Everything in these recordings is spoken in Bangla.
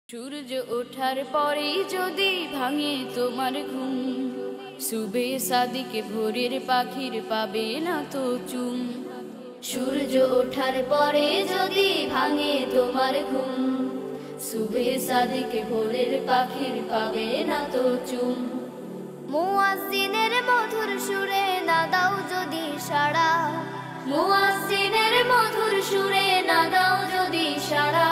সূর্য ওঠার পরেই যদি ভাঙে তোমার ঘুম, সুবে সাদিকে ভোরের পাখির পাবে না তো চুম। সূর্য ওঠার পরে যদি ভাঙে তোমার ঘুম, সুবে সাদিকে ভোরের পাখির পাবে না তো চুম। মুয়াজ্জিনের মধুর সুরে না দাও যদি সাড়া, মুয়াজ্জিনের মধুর সুরে না দাও যদি সাড়া,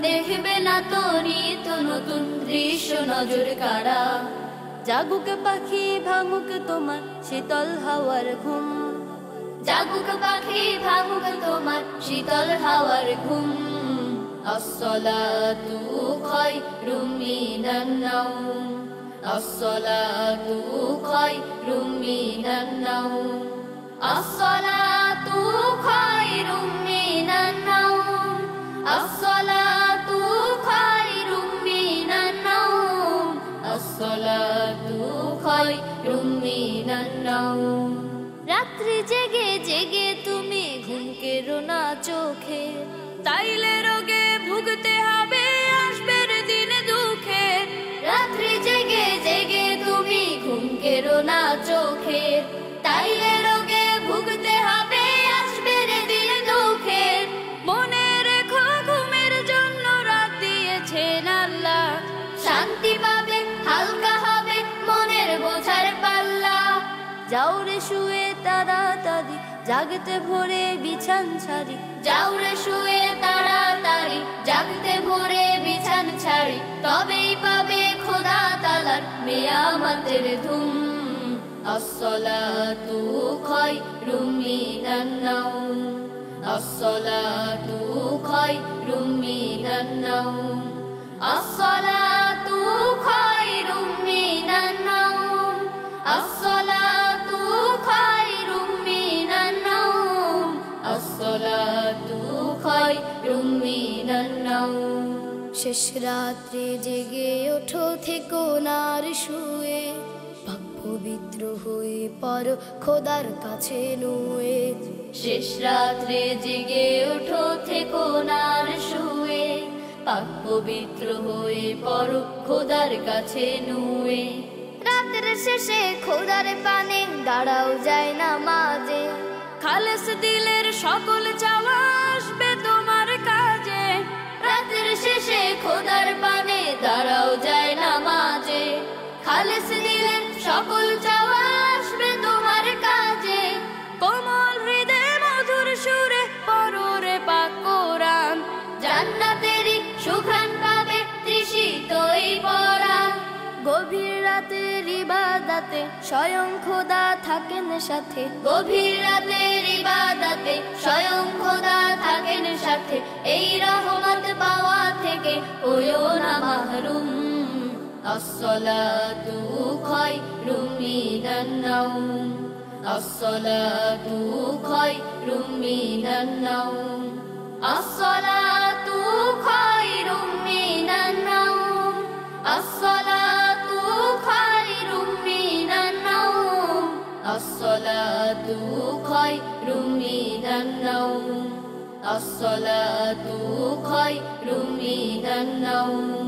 দেখবে না তো নিত নতুন দৃশ্য নজর কাড়া। জাগুক পাখি ভাঙুক তোমার শীতল হাওয়ার ঘুম, জাগুক পাখি ভাঙুক তোমার শীতল হাওয়ার ঘুম। আসসালাতু খায়রুম মিনান নাওম, আসসালাতু খায়রুম মিনান নাওম, আসসালাতু খায়রুম মিনান নাওম, আসসালাতু খায়রুম মিনান নাওম, আসসালাতু খায়রুম মিনান নাওম। রাত্রি জেগে জেগে তুমি ঘুম কেড়ো না চোখে, তাইলে রোগে ভুগতে হবে আসবের দিনে দুঃখে। রাত্রি জেগে জেগে তুমি ঘুম কেড়ো না চোখে, তাইলে রোগে ভুগতে হবে আসবের দিনে দুঃখে। মনে রেখো ঘুমের জন্য রাত দিয়েছেন আল্লাহ, শান্তি পাবে হালকা হবে মনের বোঝার পাল্লা। যাও রে শুয়ে তাড়াতাড়ি জাগতে ভোরে বিছান ছাড়ি, যাও রে শুয়ে তাড়াতাড়ি জাগতে ভোরে বিছান ছাড়ি, তবেই পাবে খোদা তাআলার নিয়ামতের ধুম। আসসালাতু খায়রুম মিনান নাওম, আসসালাতু খায়রুম মিনান নাওম, আসসালাতু খায়রুম মিনান নাওম, আসসালাতু খায়রুম মিনান নাওম, আসসালাতু খায়রুম মিনান নাওম। শেষ রাত্রে জেগে ওঠো থেকো না আর শুয়ে, পাক পবিত্র হয়ে পড়ো খোদার কাছে নুয়ে। শেষ রাত্রে জেগে ওঠো থেকো না আর শুয়ে, পাক পবিত্র হয়ে পড়ো খোদার কাছে নুয়ে। রাতের শেষে খোদার পানে দাঁড়াও যায় না মাঝে, খালেস দিলের সকল চাওয়া আসবে তোমার কাজে। রাতের শেষে খোদার পানে দাঁড়াও যায় না মাঝে, খালেস দিলের সকল চাওয়া আসবে তোমার কাজে। কোমল হৃদয়ে মধুর সুরে পড়ো রে পাক কোরআন, জান্নাতেরই সুঘ্রাণ পাবে তৃষিত এই পরাণ। গভীর রাতের ইবাদতে স্বয়ং খোদা থাকেন সাথে, গভীর রাতের ইবাদতে স্বয়ং খোদা থাকেন সাথে। এই রহমত পাওয়া থেকে হইও না মাহরুম। আসসালাতু খায়রুম মিনান নাওম, আসসালাতু খায়রুম মিনান নাওম, আসসালাতু খায়রুম মিনান নাওম, আসসালাতু খায়রুম মিনান নাওম, আসসালাতু খায়রুম মিনান নাওম, আসসালাতু খায়রুম মিনান নাওম,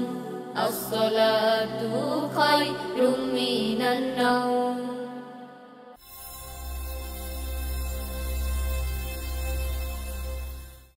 আসসালাতু খায়রুম মিনান নাওম।